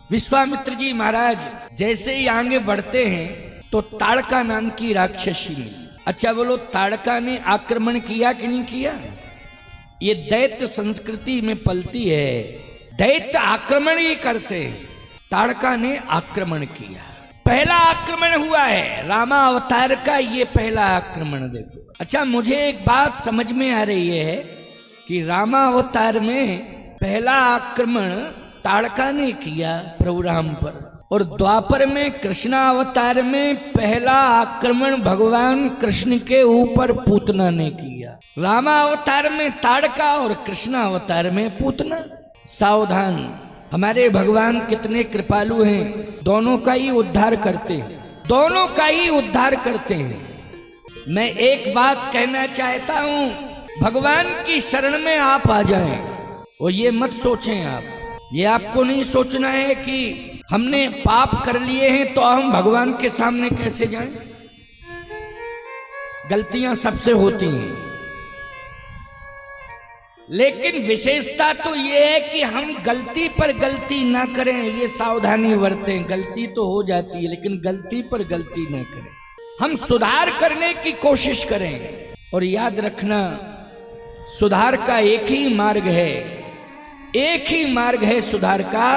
विश्वामित्र जी महाराज जैसे ही आगे बढ़ते हैं तो ताड़का नाम की राक्षसी मिली। अच्छा बोलो, ताड़का ने आक्रमण किया कि नहीं किया? ये दैत्य संस्कृति में पलती है, दैत्य आक्रमण ही करते हैं। ताड़का ने आक्रमण किया, पहला आक्रमण हुआ है रामा अवतार का, ये पहला आक्रमण देखो। अच्छा, मुझे एक बात समझ में आ रही है कि रामा अवतार में पहला आक्रमण ताड़का ने किया प्रभु राम पर, और द्वापर में कृष्णा अवतार में पहला आक्रमण भगवान कृष्ण के ऊपर पूतना ने किया। रामा अवतार में ताड़का और कृष्णा अवतार में पूतना। सावधान, हमारे भगवान कितने कृपालु हैं, दोनों का ही उद्धार करते हैं, दोनों का ही उद्धार करते हैं। मैं एक बात कहना चाहता हूं, भगवान की शरण में आप आ जाएं और ये मत सोचें आप, ये आपको नहीं सोचना है कि हमने पाप कर लिए हैं तो हम भगवान के सामने कैसे जाएं। गलतियां सबसे होती हैं, लेकिन विशेषता तो ये है कि हम गलती पर गलती ना करें, ये सावधानी बरतें। गलती तो हो जाती है लेकिन गलती पर गलती ना करें, हम सुधार करने की कोशिश करें। और याद रखना, सुधार का एक ही मार्ग है, एक ही मार्ग है सुधार का,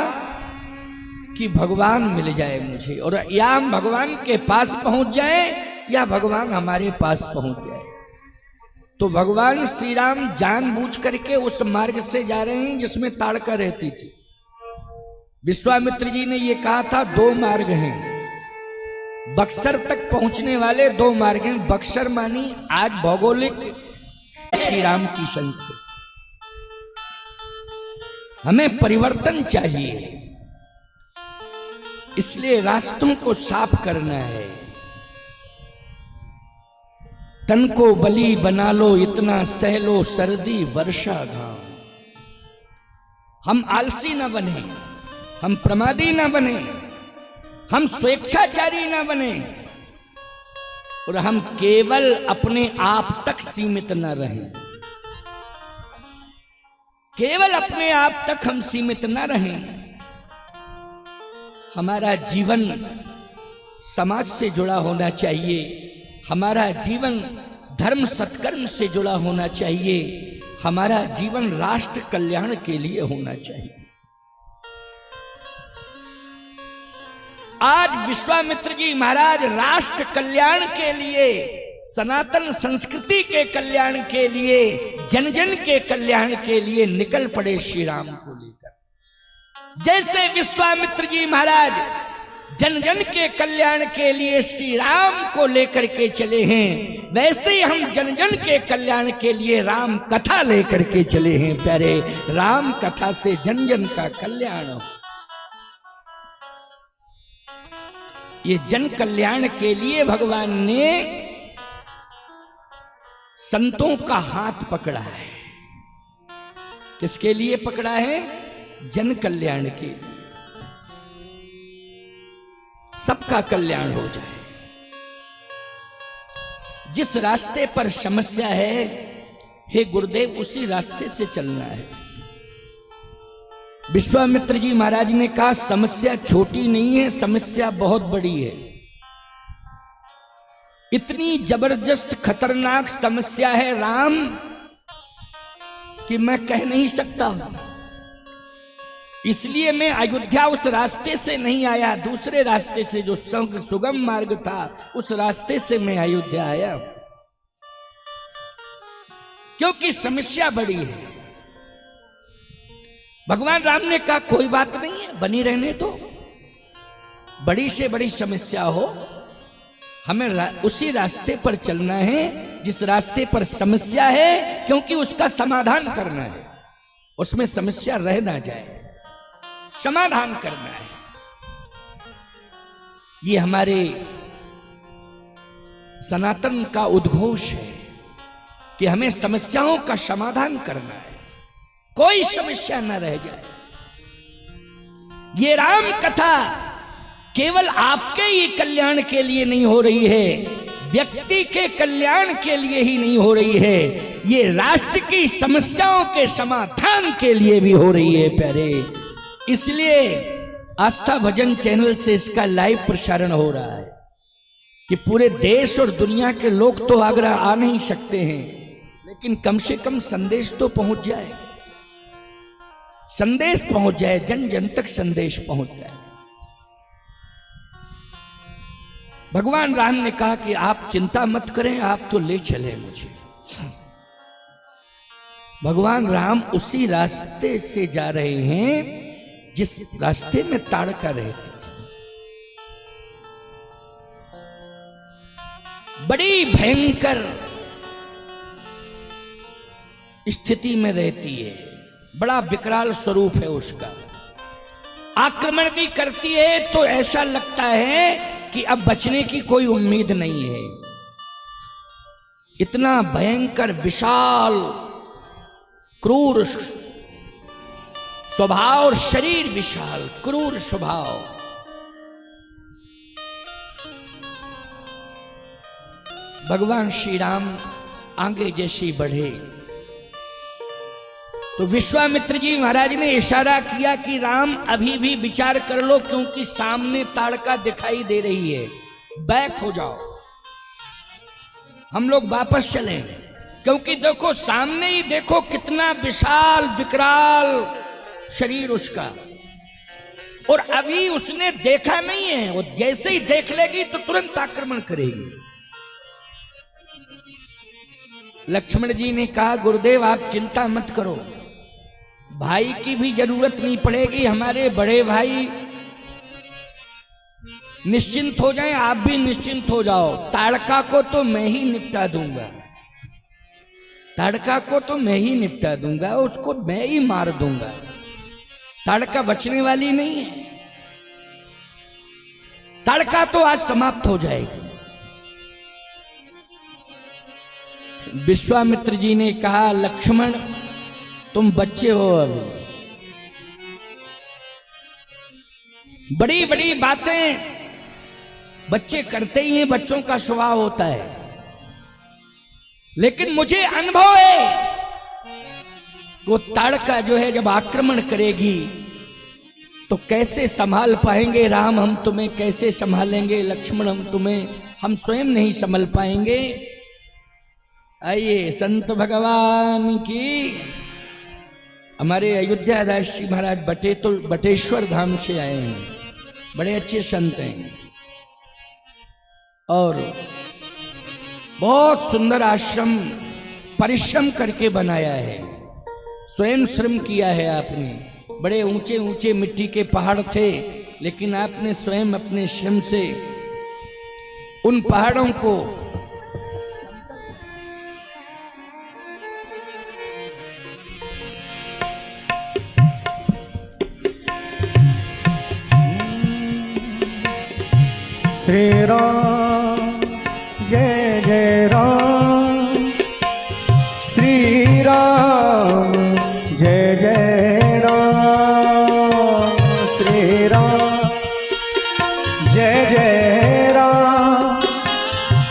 कि भगवान मिल जाए मुझे, और या हम भगवान के पास पहुंच जाए या भगवान हमारे पास पहुंच जाए। तो भगवान श्री राम जानबूझ करके उस मार्ग से जा रहे हैं जिसमें ताड़का रहती थी। विश्वामित्र जी ने यह कहा था 2 मार्ग हैं, बक्सर तक पहुंचने वाले 2 मार्ग हैं। बक्सर मानी आज भौगोलिक श्री राम की संस्कृति। हमें परिवर्तन चाहिए, इसलिए रास्तों को साफ करना है। तन को बलि बना लो, इतना सह लो सर्दी वर्षा घाम। हम आलसी ना बने, हम प्रमादी ना बने, हम स्वेच्छाचारी ना बने, और हम केवल अपने आप तक सीमित ना रहें। केवल अपने आप तक हम सीमित ना रहें। हमारा जीवन समाज से जुड़ा होना चाहिए, हमारा जीवन धर्म सत्कर्म से जुड़ा होना चाहिए, हमारा जीवन राष्ट्र कल्याण के लिए होना चाहिए। आज विश्वामित्र जी महाराज राष्ट्र कल्याण के लिए, सनातन संस्कृति के कल्याण के लिए, जन जन के कल्याण के लिए निकल पड़े श्री राम को लेकर। जैसे विश्वामित्र जी महाराज जन जन के कल्याण के लिए श्री राम को लेकर के चले हैं, वैसे ही हम जन जन के कल्याण के लिए राम कथा लेकर के चले हैं। प्यारे, राम कथा से जन जन का कल्याण हो। ये जन कल्याण के लिए भगवान ने संतों का हाथ पकड़ा है। किसके लिए पकड़ा है? जन कल्याण के लिए, सबका कल्याण हो जाए। जिस रास्ते पर समस्या है, हे गुरुदेव, उसी रास्ते से चलना है। विश्वामित्र जी महाराज ने कहा समस्या छोटी नहीं है, समस्या बहुत बड़ी है। इतनी जबरदस्त खतरनाक समस्या है राम कि मैं कह नहीं सकता हूं। इसलिए मैं अयोध्या उस रास्ते से नहीं आया, दूसरे रास्ते से जो सुगम मार्ग था उस रास्ते से मैं अयोध्या आया, क्योंकि समस्या बड़ी है। भगवान राम ने कहा कोई बात नहीं है, बनी रहने दो, बड़ी से बड़ी समस्या हो, हमें उसी रास्ते पर चलना है जिस रास्ते पर समस्या है, क्योंकि उसका समाधान करना है, उसमें समस्या रह ना जाए, समाधान करना है। ये हमारे सनातन का उद्घोष है कि हमें समस्याओं का समाधान करना है, कोई समस्या न रह जाए। ये राम कथा केवल आपके ही कल्याण के लिए नहीं हो रही है, व्यक्ति के कल्याण के लिए ही नहीं हो रही है, ये राष्ट्र की समस्याओं के समाधान के लिए भी हो रही है प्यारे। इसलिए आस्था भजन चैनल से इसका लाइव प्रसारण हो रहा है कि पूरे देश और दुनिया के लोग तो आगरा आ नहीं सकते हैं, लेकिन कम से कम संदेश तो पहुंच जाए, संदेश पहुंच जाए, जन जन तक संदेश पहुंच जाए। भगवान राम ने कहा कि आप चिंता मत करें, आप तो ले चले मुझे। भगवान राम उसी रास्ते से जा रहे हैं जिस रास्ते में ताड़का रहती, बड़ी भयंकर स्थिति में रहती है, बड़ा विकराल स्वरूप है उसका। आक्रमण भी करती है तो ऐसा लगता है कि अब बचने की कोई उम्मीद नहीं है। इतना भयंकर, विशाल, क्रूर स्वभाव और शरीर विशाल, क्रूर स्वभाव। भगवान श्री राम आगे जैसे बढ़े तो विश्वामित्र जी महाराज ने इशारा किया कि राम अभी भी विचार कर लो, क्योंकि सामने ताड़का दिखाई दे रही है, बैक हो जाओ, हम लोग वापस चलें। क्योंकि देखो सामने ही देखो कितना विशाल विकराल शरीर उसका, और अभी उसने देखा नहीं है, वो जैसे ही देख लेगी तो तुरंत आक्रमण करेगी। लक्ष्मण जी ने कहा गुरुदेव आप चिंता मत करो, भाई की भी जरूरत नहीं पड़ेगी, हमारे बड़े भाई निश्चिंत हो जाएं, आप भी निश्चिंत हो जाओ, ताड़का को तो मैं ही निपटा दूंगा, ताड़का को तो मैं ही निपटा दूंगा, उसको मैं ही मार दूंगा, ताड़का बचने वाली नहीं है, ताड़का तो आज समाप्त हो जाएगी। विश्वामित्र जी ने कहा लक्ष्मण तुम बच्चे हो, अभी बड़ी बड़ी बातें बच्चे करते ही हैं, बच्चों का स्वभाव होता है, लेकिन मुझे अनुभव है वो ताड़का जो है जब आक्रमण करेगी तो कैसे संभाल पाएंगे। राम हम तुम्हें कैसे संभालेंगे, लक्ष्मण हम स्वयं नहीं संभल पाएंगे। आइए संत भगवान की। हमारे अयोध्या दास जी महाराज बटेश्वर धाम से आए हैं, बड़े अच्छे संत हैं और बहुत सुंदर आश्रम परिश्रम करके बनाया है, स्वयं श्रम किया है आपने। बड़े ऊंचे ऊंचे मिट्टी के पहाड़ थे, लेकिन आपने स्वयं अपने श्रम से उन पहाड़ों को श्री राम जय जय राम, श्री राम जय जय राम, श्री राम जय जय राम,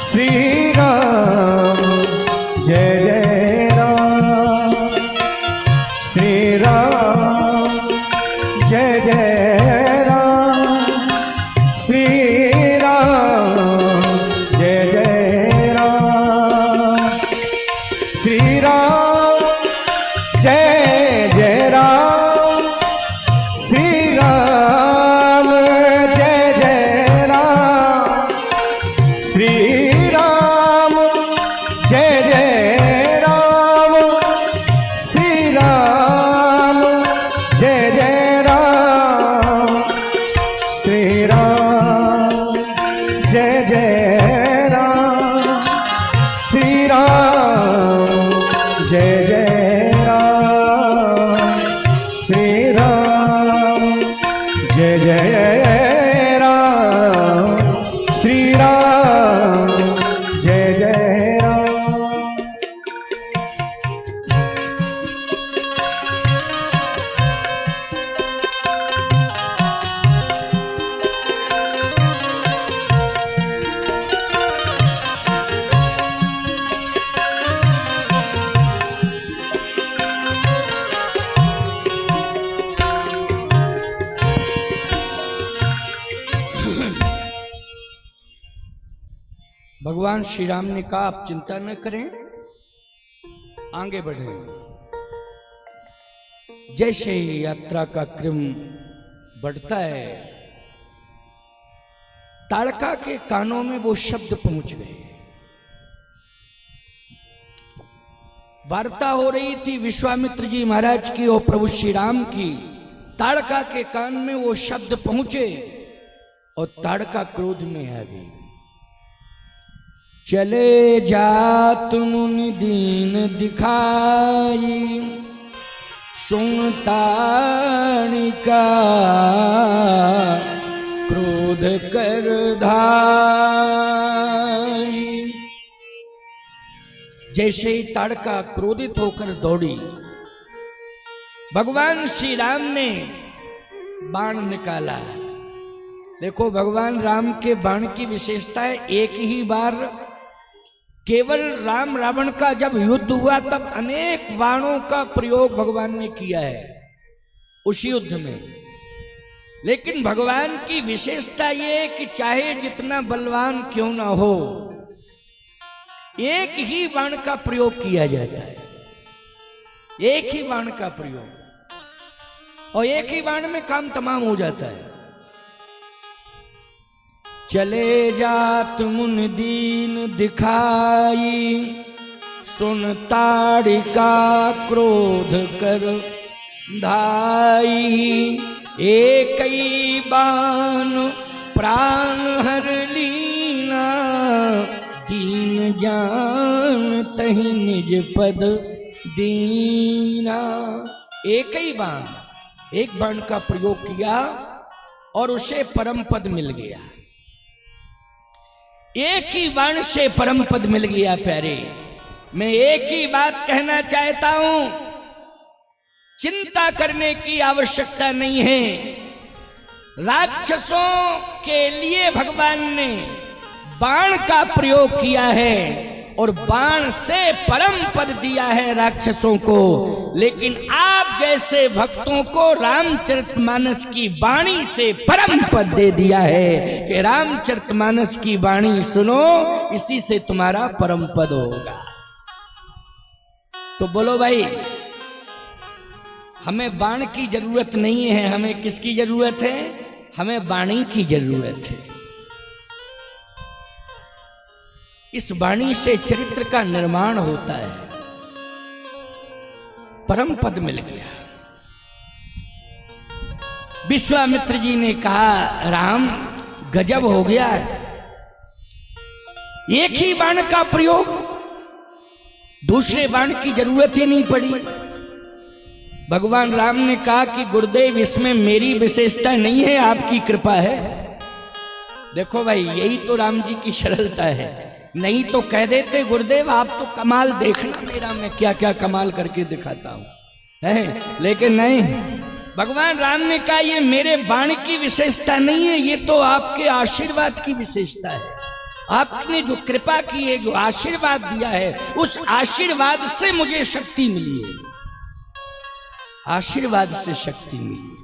श्री राम जय जय राम, श्री राम जय जय राम, श्री भगवान श्री राम ने कहा आप चिंता न करें, आगे बढ़े। जैसे ही यात्रा का क्रम बढ़ता है, ताड़का के कानों में वो शब्द पहुंच गए। वार्ता हो रही थी विश्वामित्र जी महाराज की और प्रभु श्री राम की। ताड़का के कान में वो शब्द पहुंचे और ताड़का क्रोध में आ गई। चले जात मुनि दीन दिखाई, सुन ताड़िका क्रोध कर धाई। जैसे ही ताड़का क्रोधित होकर दौड़ी, भगवान श्री राम ने बाण निकाला। देखो भगवान राम के बाण की विशेषता है, एक ही बार केवल राम रावण का जब युद्ध हुआ तब अनेक बाणों का प्रयोग भगवान ने किया है उस युद्ध में। लेकिन भगवान की विशेषता ये कि चाहे जितना बलवान क्यों ना हो, एक ही बाण का प्रयोग किया जाता है। एक ही बाण का प्रयोग, और एक ही बाण में काम तमाम हो जाता है। चले जात मुनि दीन दिखाई, सुन ताड़िका क्रोध कर धाई। एक ही बाण प्राण हर लीना, दीन जान तहि निज पद दीना। एक ही बाण, एक बाण का प्रयोग किया और उसे परम पद मिल गया। एक ही बाण से परम पद मिल गया। प्यारे, मैं एक ही बात कहना चाहता हूं, चिंता करने की आवश्यकता नहीं है। राक्षसों के लिए भगवान ने बाण का प्रयोग किया है और बाण से परम पद दिया है राक्षसों को। लेकिन आप जैसे भक्तों को रामचरितमानस की वाणी से परम पद दे दिया है कि रामचरितमानस की वाणी सुनो, इसी से तुम्हारा परम पद होगा। तो बोलो भाई, हमें बाण की जरूरत नहीं है, हमें किसकी जरूरत है? हमें वाणी की जरूरत है। इस वाणी से चरित्र का निर्माण होता है। परम पद मिल गया। विश्वामित्र जी ने कहा राम गजब हो गया है, एक ही बाण का प्रयोग, दूसरे बाण की जरूरत ही नहीं पड़ी। भगवान राम ने कहा कि गुरुदेव इसमें मेरी विशेषता नहीं है, आपकी कृपा है। देखो भाई, यही तो राम जी की सरलता है। नहीं तो कह देते गुरुदेव आप तो कमाल देखना मेरा, मैं क्या क्या कमाल करके दिखाता हूं, है। लेकिन नहीं, भगवान राम ने कहा ये मेरे बाण की विशेषता नहीं है, ये तो आपके आशीर्वाद की विशेषता है। आपने जो कृपा की है, जो आशीर्वाद दिया है, उस आशीर्वाद से मुझे शक्ति मिली है। आशीर्वाद से शक्ति मिली।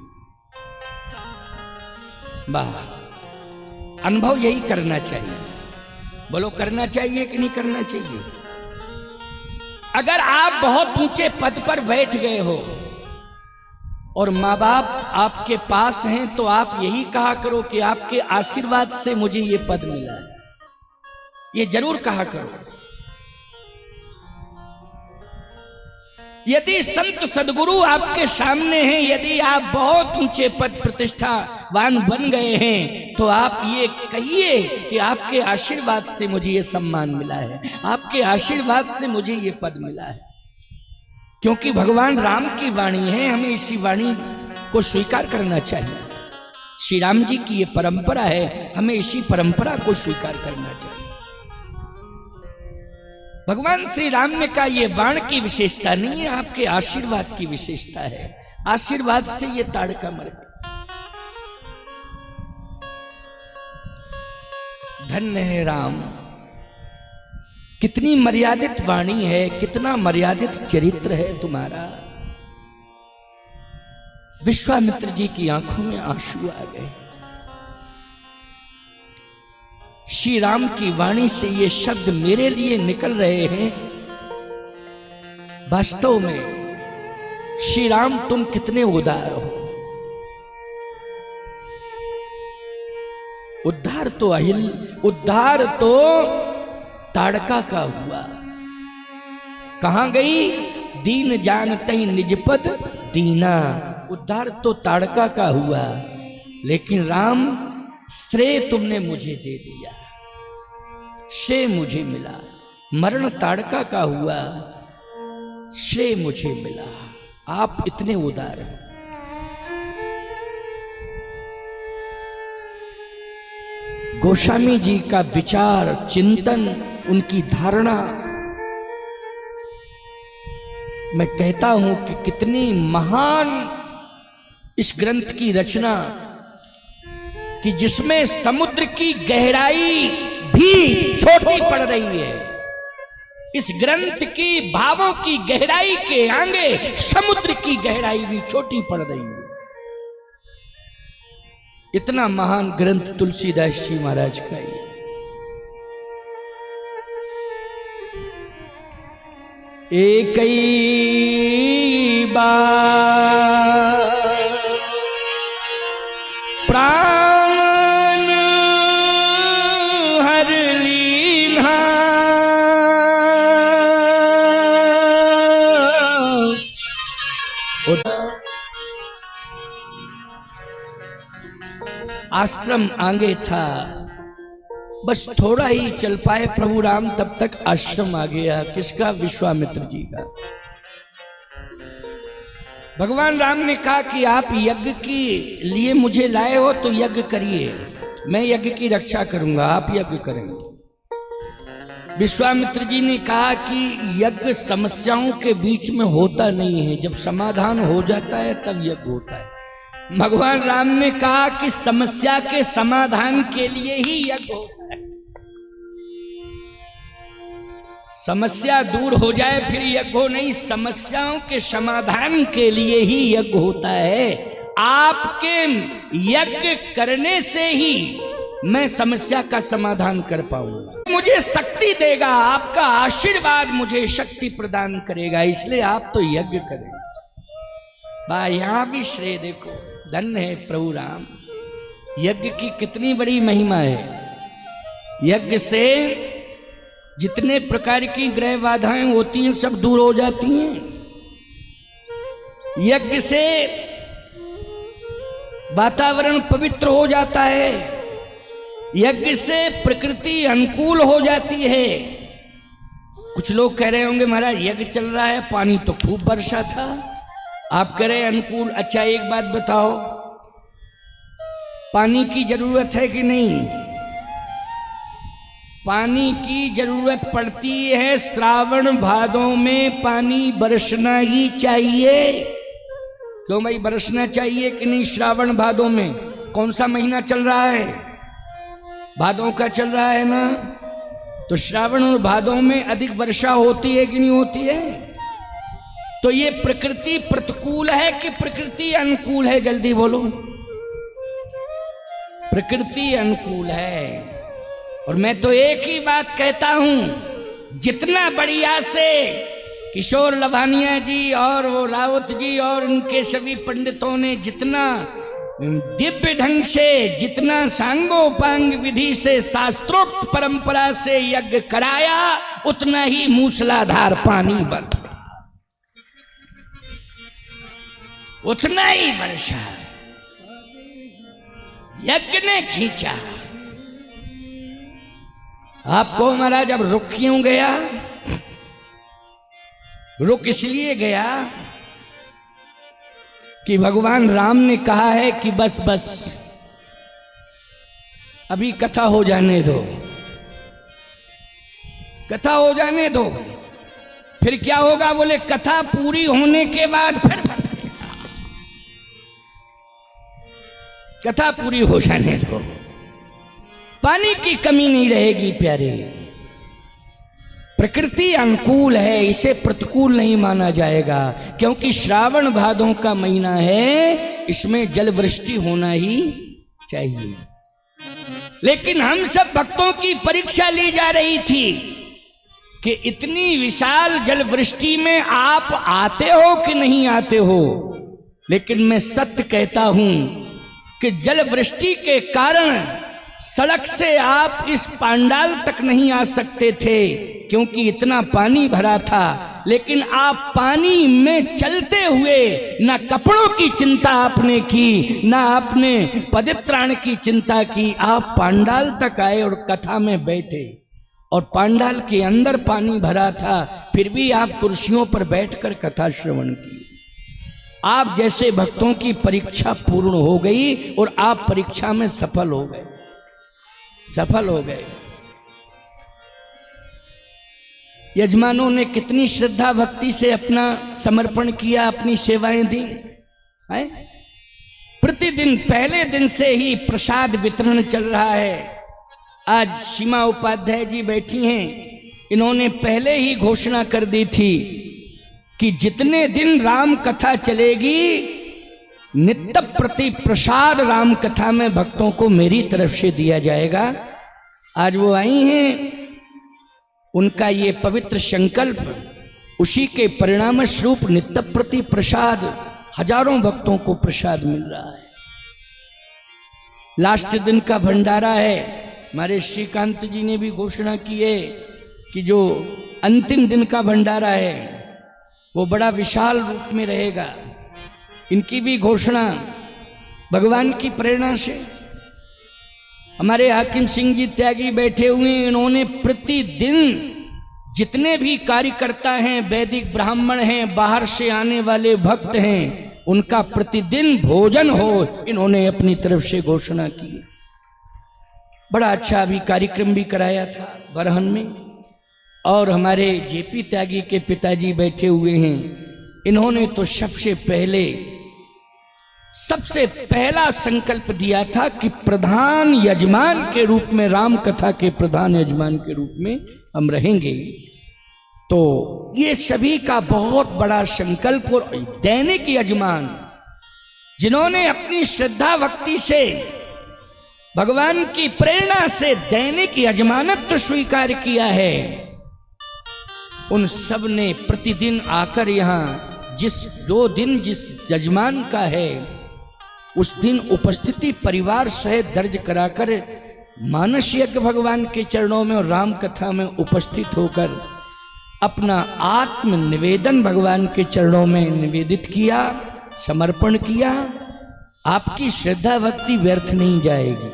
वाह, अनुभव यही करना चाहिए। बोलो, करना चाहिए कि नहीं करना चाहिए? अगर आप बहुत ऊंचे पद पर बैठ गए हो और माँ बाप आपके पास हैं, तो आप यही कहा करो कि आपके आशीर्वाद से मुझे ये पद मिला है। ये जरूर कहा करो। यदि संत सदगुरु आपके सामने हैं, यदि आप बहुत ऊंचे पद प्रतिष्ठावान बन गए हैं, तो आप ये कहिए कि आपके आशीर्वाद से मुझे ये सम्मान मिला है, आपके आशीर्वाद से मुझे ये पद मिला है। क्योंकि भगवान राम की वाणी है, हमें इसी वाणी को स्वीकार करना चाहिए। श्री राम जी की ये परंपरा है, हमें इसी परंपरा को स्वीकार करना चाहिए। भगवान श्री राम ने कहा ये बाण की विशेषता नहीं है, आपके आशीर्वाद की विशेषता है। आशीर्वाद से ये ताड़का मर गया। धन्य है राम, कितनी मर्यादित वाणी है, कितना मर्यादित चरित्र है तुम्हारा। विश्वामित्र जी की आंखों में आंसू आ गए। श्री राम की वाणी से ये शब्द मेरे लिए निकल रहे हैं, वास्तव में श्री राम तुम कितने उदार हो। उद्धार तो ताड़का का हुआ। कहां गई? दीन जानते निजपद दीना। उद्धार तो ताड़का का हुआ, लेकिन राम श्रेय तुमने मुझे दे दिया, श्रेय मुझे मिला। मरण ताड़का का हुआ, श्रेय मुझे मिला। आप इतने उदार हैं। गोस्वामी जी का विचार, चिंतन, उनकी धारणा, मैं कहता हूं कि कितनी महान इस ग्रंथ की रचना, कि जिसमें समुद्र की गहराई भी छोटी पड़ रही है। इस ग्रंथ की भावों की गहराई के आगे समुद्र की गहराई भी छोटी पड़ रही है। इतना महान ग्रंथ तुलसीदास जी महाराज का ये। एक बार प्राण हर लीन्हा, आश्रम आगे था, बस थोड़ा ही चल पाए प्रभु राम, तब तक आश्रम आ गया। किसका? विश्वामित्र जी का। भगवान राम ने कहा कि आप यज्ञ के लिए मुझे लाए हो तो यज्ञ करिए, मैं यज्ञ की रक्षा करूंगा, आप यज्ञ करेंगे। विश्वामित्र जी ने कहा कि यज्ञ समस्याओं के बीच में होता नहीं है, जब समाधान हो जाता है तब यज्ञ होता है। भगवान राम ने कहा कि समस्या के समाधान के लिए ही यज्ञ होता है। समस्या दूर हो जाए फिर यज्ञ हो नहीं, समस्याओं के समाधान के लिए ही यज्ञ होता है। आपके यज्ञ करने से ही मैं समस्या का समाधान कर पाऊंगा, मुझे शक्ति देगा, आपका आशीर्वाद मुझे शक्ति प्रदान करेगा, इसलिए आप तो यज्ञ करें। भाई यहां भी श्रेय देखो, धन्य है प्रभु राम। यज्ञ की कितनी बड़ी महिमा है। यज्ञ से जितने प्रकार की ग्रह बाधाएं होती हैं सब दूर हो जाती हैं। यज्ञ से वातावरण पवित्र हो जाता है, यज्ञ से प्रकृति अनुकूल हो जाती है। कुछ लोग कह रहे होंगे महाराज यज्ञ चल रहा है, पानी तो खूब वर्षा था, आप कह रहे अनुकूल। अच्छा एक बात बताओ, पानी की जरूरत है कि नहीं? पानी की जरूरत पड़ती है, श्रावण भादों में पानी बरसना ही चाहिए। क्यों भाई बरसना चाहिए कि नहीं? श्रावण भादों में कौन सा महीना चल रहा है? भादों का चल रहा है ना, तो श्रावण और भादों में अधिक वर्षा होती है कि नहीं होती है? तो ये प्रकृति प्रतिकूल है कि प्रकृति अनुकूल है? जल्दी बोलो। प्रकृति अनुकूल है। और मैं तो एक ही बात कहता हूं, जितना बढ़िया से किशोर लवानिया जी और वो रावत जी और उनके सभी पंडितों ने जितना दिव्य ढंग से, जितना सांगोपांग विधि से, शास्त्रोक्त परंपरा से यज्ञ कराया, उतना ही मूसलाधार पानी बरसा, उतना ही वर्षा यज्ञ ने खींचा। आपको महाराज अब रुक क्यों गया? रुक इसलिए गया कि भगवान राम ने कहा है कि बस बस अभी कथा हो जाने दो, कथा हो जाने दो। फिर क्या होगा? बोले कथा पूरी होने के बाद फिर कथा पूरी हो जाने दो, पानी की कमी नहीं रहेगी प्यारे। प्रकृति अनुकूल है, इसे प्रतिकूल नहीं माना जाएगा, क्योंकि श्रावण भादों का महीना है, इसमें जल वृष्टि होना ही चाहिए। लेकिन हम सब भक्तों की परीक्षा ली जा रही थी कि इतनी विशाल जल वृष्टि में आप आते हो कि नहीं आते हो। लेकिन मैं सत्य कहता हूं कि जल वृष्टि के कारण सड़क से आप इस पांडाल तक नहीं आ सकते थे, क्योंकि इतना पानी भरा था। लेकिन आप पानी में चलते हुए ना कपड़ों की चिंता आपने की, ना आपने पदत्राण की चिंता की। आप पांडाल तक आए और कथा में बैठे, और पांडाल के अंदर पानी भरा था, फिर भी आप कुर्सियों पर बैठकर कथा श्रवण की। आप जैसे भक्तों की परीक्षा पूर्ण हो गई और आप परीक्षा में सफल हो गए, सफल हो गए। यजमानों ने कितनी श्रद्धा भक्ति से अपना समर्पण किया, अपनी सेवाएं दी है। प्रतिदिन पहले दिन से ही प्रसाद वितरण चल रहा है। आज सीमा उपाध्याय जी बैठी हैं, इन्होंने पहले ही घोषणा कर दी थी कि जितने दिन राम कथा चलेगी नित्य प्रति प्रसाद राम कथा में भक्तों को मेरी तरफ से दिया जाएगा। आज वो आई हैं, उनका ये पवित्र संकल्प, उसी के परिणाम स्वरूप नित्य प्रति प्रसाद हजारों भक्तों को प्रसाद मिल रहा है। लास्ट दिन का भंडारा है। हमारे श्रीकांत जी ने भी घोषणा की है कि जो अंतिम दिन का भंडारा है वो बड़ा विशाल रूप में रहेगा। इनकी भी घोषणा भगवान की प्रेरणा से। हमारे हाकिम सिंह जी त्यागी बैठे हुए, इन्होंने प्रतिदिन जितने भी कार्यकर्ता हैं, वैदिक ब्राह्मण हैं, बाहर से आने वाले भक्त हैं, उनका प्रतिदिन भोजन हो, इन्होंने अपनी तरफ से घोषणा की। बड़ा अच्छा अभी कार्यक्रम भी कराया था बरहन में। और हमारे जेपी त्यागी के पिताजी बैठे हुए हैं, इन्होंने तो सबसे पहला संकल्प दिया था कि प्रधान यजमान के रूप में, राम कथा के प्रधान यजमान के रूप में हम रहेंगे। तो ये सभी का बहुत बड़ा संकल्प। और दैनिक यजमान जिन्होंने अपनी श्रद्धा भक्ति से, भगवान की प्रेरणा से दैनिक यजमानत्व स्वीकार किया है, उन सब ने प्रतिदिन आकर यहाँ जो दिन जिस यजमान का है उस दिन उपस्थिति परिवार सहित दर्ज कराकर मानस यज्ञ भगवान के चरणों में और राम कथा में उपस्थित होकर अपना आत्म निवेदन भगवान के चरणों में निवेदित किया, समर्पण किया। आपकी श्रद्धा भक्ति व्यर्थ नहीं जाएगी।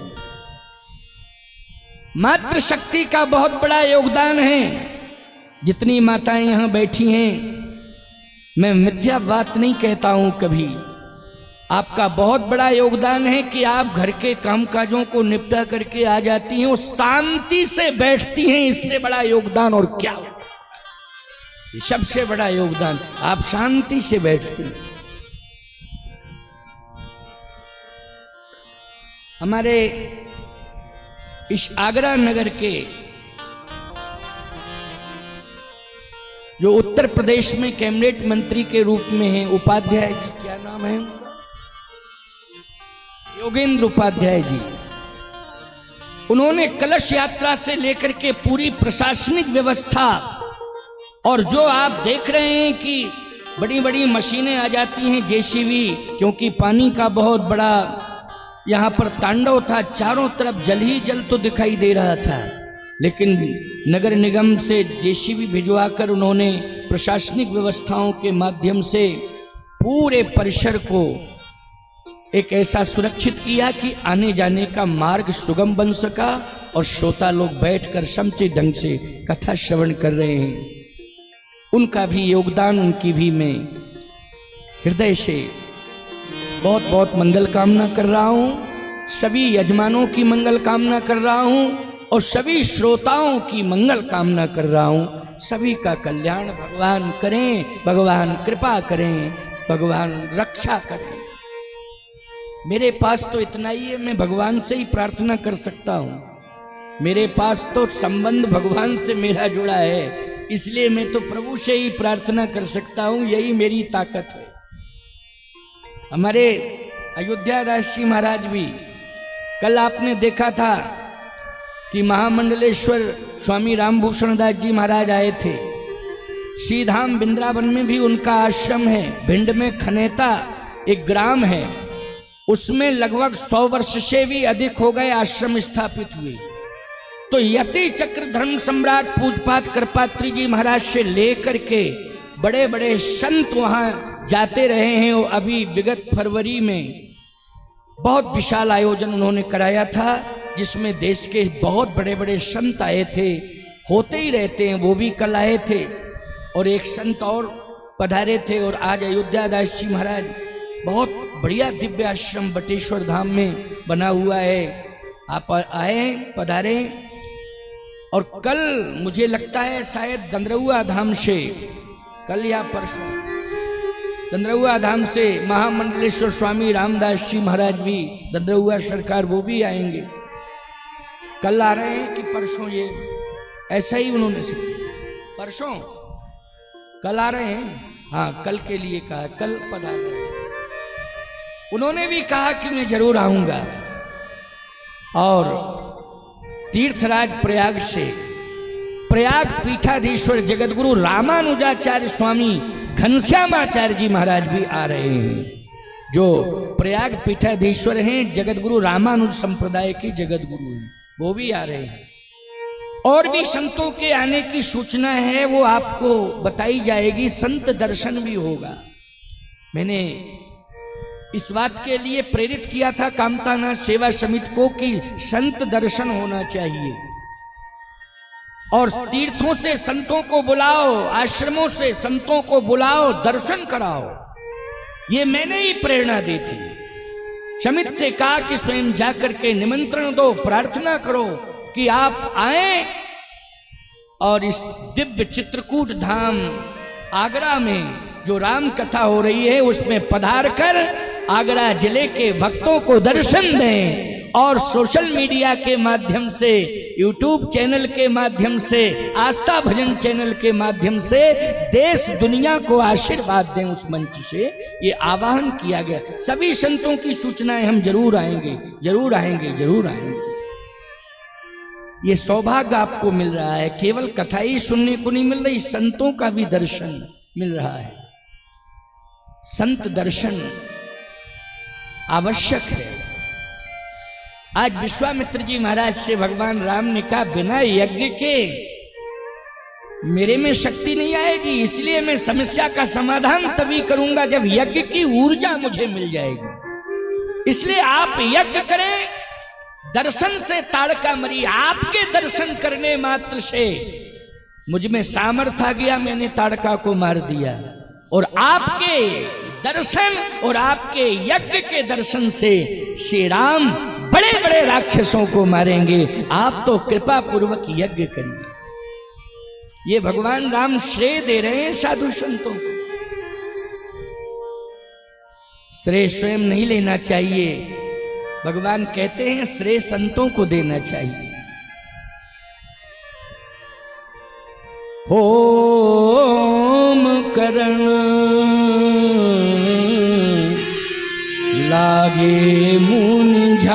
मातृ शक्ति का बहुत बड़ा योगदान है। जितनी माताएं यहां बैठी हैं, मैं मिथ्या बात नहीं कहता हूं कभी, आपका बहुत बड़ा योगदान है कि आप घर के कामकाजों को निपटा करके आ जाती हैं और शांति से बैठती हैं। इससे बड़ा योगदान और क्या हो? ये सबसे बड़ा योगदान, आप शांति से बैठती हैं। हमारे इस आगरा नगर के जो उत्तर प्रदेश में कैबिनेट मंत्री के रूप में हैं, उपाध्याय जी, क्या नाम है उनका? योगेंद्र उपाध्याय जी। उन्होंने कलश यात्रा से लेकर के पूरी प्रशासनिक व्यवस्था, और जो आप देख रहे हैं कि बड़ी बड़ी मशीनें आ जाती हैं, जेसीबी, क्योंकि पानी का बहुत बड़ा यहाँ पर तांडव था, चारों तरफ जल ही जल तो दिखाई दे रहा था। लेकिन नगर निगम से जेसीबी भिजवाकर उन्होंने प्रशासनिक व्यवस्थाओं के माध्यम से पूरे परिसर को एक ऐसा सुरक्षित किया कि आने जाने का मार्ग सुगम बन सका और श्रोता लोग बैठकर समुचित ढंग से कथा श्रवण कर रहे हैं। उनका भी योगदान, उनकी भी मैं हृदय से बहुत बहुत मंगल कामना कर रहा हूँ। सभी यजमानों की मंगल कामना कर रहा हूँ और सभी श्रोताओं की मंगल कामना कर रहा हूँ। सभी का कल्याण भगवान करें, भगवान कृपा करें, भगवान रक्षा करें। मेरे पास तो इतना ही है, मैं भगवान से ही प्रार्थना कर सकता हूँ। मेरे पास तो संबंध भगवान से मेरा जुड़ा है, इसलिए मैं तो प्रभु से ही प्रार्थना कर सकता हूँ। यही मेरी ताकत है। हमारे अयोध्या राज श्री महाराज भी कल आपने देखा था कि महामंडलेश्वर स्वामी रामभूषण दास जी महाराज आए थे। श्रीधाम वृंदावन में भी उनका आश्रम है। भिंड में खनेता एक ग्राम है, उसमें लगभग 100 वर्ष से भी अधिक हो गए आश्रम स्थापित हुए। तो यति चक्र धर्म सम्राट पूजपात कृपात्री जी महाराज से लेकर के बड़े बड़े संत वहां जाते रहे हैं। और अभी विगत फरवरी में बहुत विशाल आयोजन उन्होंने कराया था, जिसमें देश के बहुत बड़े बड़े संत आए थे। होते ही रहते हैं, वो भी कल आए थे। और एक संत और पधारे थे। और आज अयोध्या दास जी महाराज बहुत बढ़िया दिव्य आश्रम बटेश्वर धाम में बना हुआ है। आप आए, पधारे। और कल मुझे लगता है शायद दंदरौआ धाम से, कल या परसों दंदरौआ धाम से महामंडलेश्वर स्वामी रामदास जी महाराज भी, दंदरौआ सरकार, वो भी आएंगे। कल आ रहे हैं कि परसों, ये ऐसा ही उन्होंने से परसों कल आ रहे हैं। हाँ, कल के लिए कहा, कल पधार रहे हैं। उन्होंने भी कहा कि मैं जरूर आऊंगा। और तीर्थराज प्रयाग से प्रयाग पीठाधीश्वर जगतगुरु रामानुजाचार्य स्वामी घनश्यामाचार्य जी महाराज भी आ रहे हैं, जो प्रयाग पीठाधीश्वर हैं, जगतगुरु रामानुज संप्रदाय के जगतगुरु हैं, वो भी आ रहे हैं। और भी संतों के आने की सूचना है, वो आपको बताई जाएगी। संत दर्शन भी होगा। मैंने इस बात के लिए प्रेरित किया था कामतानाथ सेवा समिति को कि संत दर्शन होना चाहिए। और तीर्थों से संतों को बुलाओ, आश्रमों से संतों को बुलाओ, दर्शन कराओ। ये मैंने ही प्रेरणा दी थी। समिति से कहा कि स्वयं जाकर के निमंत्रण दो, प्रार्थना करो कि आप आए और इस दिव्य चित्रकूट धाम आगरा में जो राम कथा हो रही है उसमें पधार कर आगरा जिले के भक्तों को दर्शन दें। और सोशल मीडिया के माध्यम से, यूट्यूब चैनल के माध्यम से, आस्था भजन चैनल के माध्यम से देश दुनिया को आशीर्वाद दें। उस मंच से ये आह्वान किया गया। सभी संतों की सूचनाएं, हम जरूर आएंगे, जरूर आएंगे, जरूर आएंगे। ये सौभाग्य आपको मिल रहा है। केवल कथा ही सुनने को नहीं मिल रही, संतों का भी दर्शन मिल रहा है। संत दर्शन आवश्यक है। आज विश्वामित्र जी महाराज से भगवान राम ने कहा, बिना यज्ञ के मेरे में शक्ति नहीं आएगी, इसलिए मैं समस्या का समाधान तभी करूंगा जब यज्ञ की ऊर्जा मुझे मिल जाएगी। इसलिए आप यज्ञ करें। दर्शन से ताड़का मरी। आपके दर्शन करने मात्र से मुझ में सामर्थ्य आ गया, मैंने ताड़का को मार दिया। और आपके दर्शन और आपके यज्ञ के दर्शन से श्री राम बड़े बड़े राक्षसों को मारेंगे। आप तो कृपा पूर्वक यज्ञ करिए। ये भगवान राम श्रेय दे रहे हैं साधु संतों को। श्रेय स्वयं नहीं लेना चाहिए। भगवान कहते हैं श्रेय संतों को देना चाहिए। होम करण लागे मुंझारी,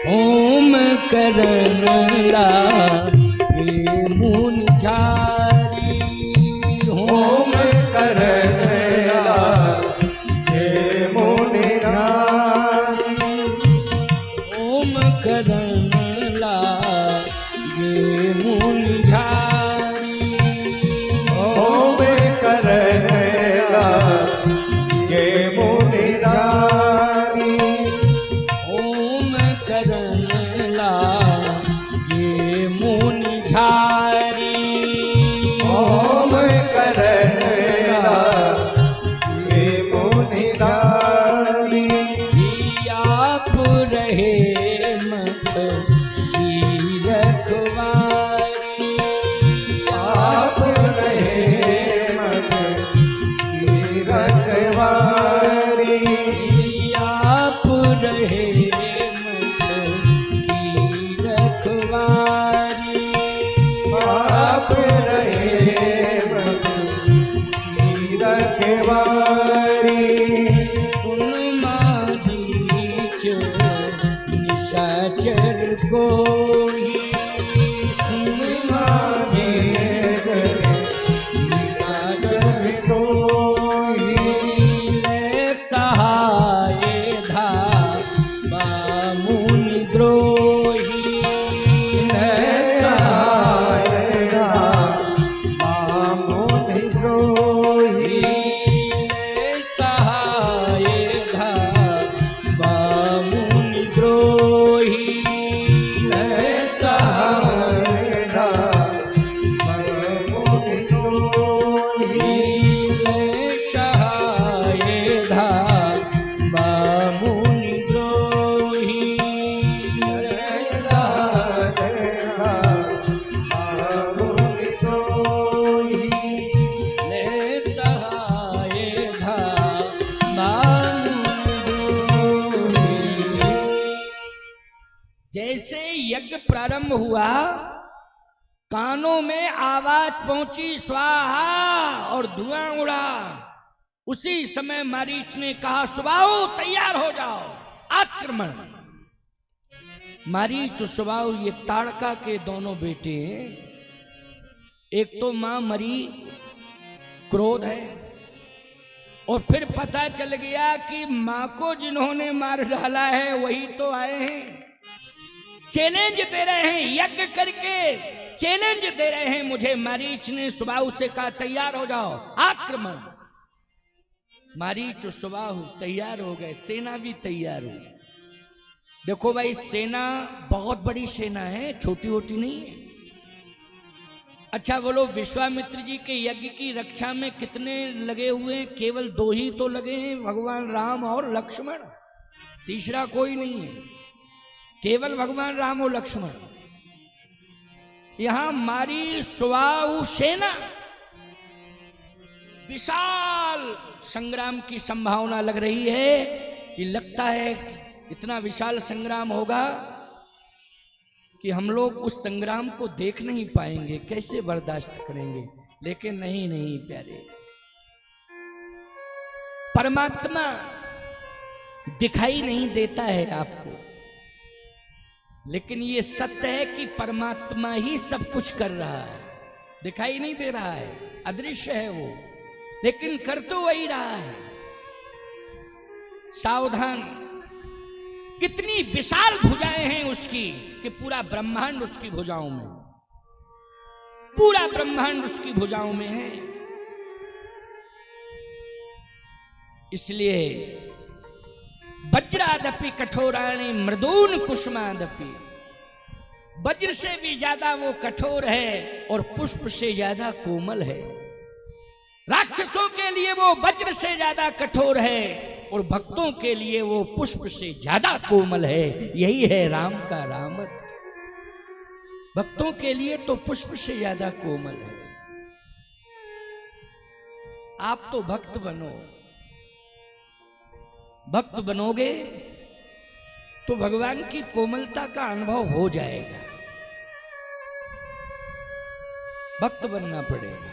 होम करण लागे मुंझारी, होम करण लागे मुंझारी, होम करण लागे मुंझारी, होम करण लागे मुंझारी, होम करण लागे मुंझारी, होम करण लागे मुंझारी। आप रहे मत की रखवारी, आप रहे मत की रखवारी, आप रहे मत की रखवारी, आप रहे मत की रखवारी। सुन माझी निशाचर को ही सुन माने चले निशाचर को ही सहाय धा मुनि द्रोही सहाय मुनि द्रोही सहाय धा मुनि द्रोही सहाय मुनि द्रोही सहाय धा मुनि द्रोही जैसे यज्ञ प्रारंभ हुआ, कानों में आवाज पहुंची स्वाहा और धुआं उड़ा। उसी समय मारीच ने कहा सुबाहु तैयार हो जाओ, आक्रमण। मारीच और सुबाहु ये ताड़का के दोनों बेटे हैं। एक तो मां मरी, क्रोध है, और फिर पता चल गया कि मां को जिन्होंने मार डाला है वही तो आए हैं, चैलेंज दे रहे हैं, यज्ञ करके चैलेंज दे रहे हैं मुझे। मारीच ने सुबाहु से कहा तैयार हो जाओ, आक्रमण। मारीच और सुबाहु तैयार हो गए, सेना भी तैयार हो। देखो भाई, सेना बहुत बड़ी सेना है, छोटी छोटी नहीं है। अच्छा बोलो, विश्वामित्र जी के यज्ञ की रक्षा में कितने लगे हुए हैं? केवल 2 ही तो लगे हैं, भगवान राम और लक्ष्मण, तीसरा कोई नहीं है, केवल भगवान राम और लक्ष्मण। यहां मारी सुबाहु सेना, विशाल संग्राम की संभावना लग रही है कि लगता है इतना विशाल संग्राम होगा कि हम लोग उस संग्राम को देख नहीं पाएंगे, कैसे बर्दाश्त करेंगे। लेकिन नहीं नहीं प्यारे, परमात्मा दिखाई नहीं देता है आपको, लेकिन ये सत्य है कि परमात्मा ही सब कुछ कर रहा है। दिखाई नहीं दे रहा है, अदृश्य है वो, लेकिन कर तो वही रहा है। सावधान, कितनी विशाल भुजाएं हैं उसकी कि पूरा ब्रह्मांड उसकी भुजाओं में, पूरा ब्रह्मांड उसकी भुजाओं में है। इसलिए वज्रादपि कठोराणि मृदून कुसुमादपि, वज्र से भी ज्यादा वो कठोर है और पुष्प से ज्यादा कोमल है। राक्षसों के लिए वो वज्र से ज्यादा कठोर है और भक्तों के लिए वो पुष्प से ज्यादा कोमल है। यही है राम का रामत, भक्तों के लिए तो पुष्प से ज्यादा कोमल है। आप तो भक्त बनो, भक्त बनोगे तो भगवान की कोमलता का अनुभव हो जाएगा। भक्त बनना पड़ेगा।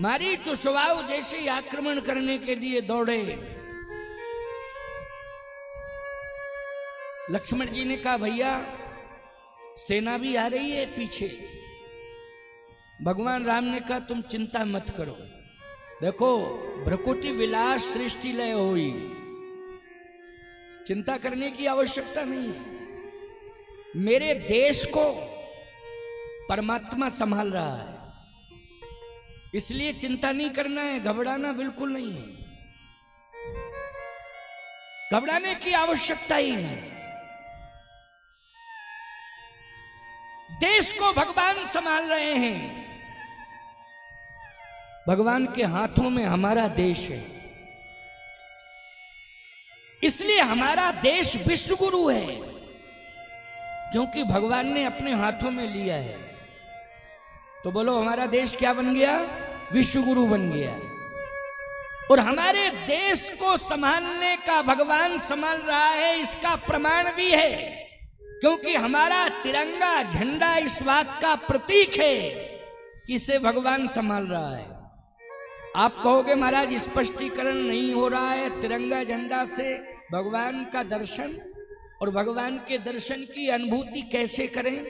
मारीच और सुबाहु जैसे ही आक्रमण करने के लिए दौड़े, लक्ष्मण जी ने कहा भैया सेना भी आ रही है पीछे। भगवान राम ने कहा तुम चिंता मत करो, देखो भ्रकुटी विलास सृष्टि लय होई, चिंता करने की आवश्यकता नहीं है। मेरे देश को परमात्मा संभाल रहा है, इसलिए चिंता नहीं करना है, घबराना बिल्कुल नहीं है, घबराने की आवश्यकता ही नहीं। देश को भगवान संभाल रहे हैं, भगवान के हाथों में हमारा देश है, इसलिए हमारा देश विश्व गुरु है, क्योंकि भगवान ने अपने हाथों में लिया है। तो बोलो हमारा देश क्या बन गया? विश्व गुरु बन गया। और हमारे देश को संभालने का भगवान संभाल रहा है, इसका प्रमाण भी है, क्योंकि हमारा तिरंगा झंडा इस बात का प्रतीक है कि इसे भगवान संभाल रहा है। आप कहोगे महाराज स्पष्टीकरण नहीं हो रहा है तिरंगा झंडा से, भगवान का दर्शन और भगवान के दर्शन की अनुभूति कैसे करें?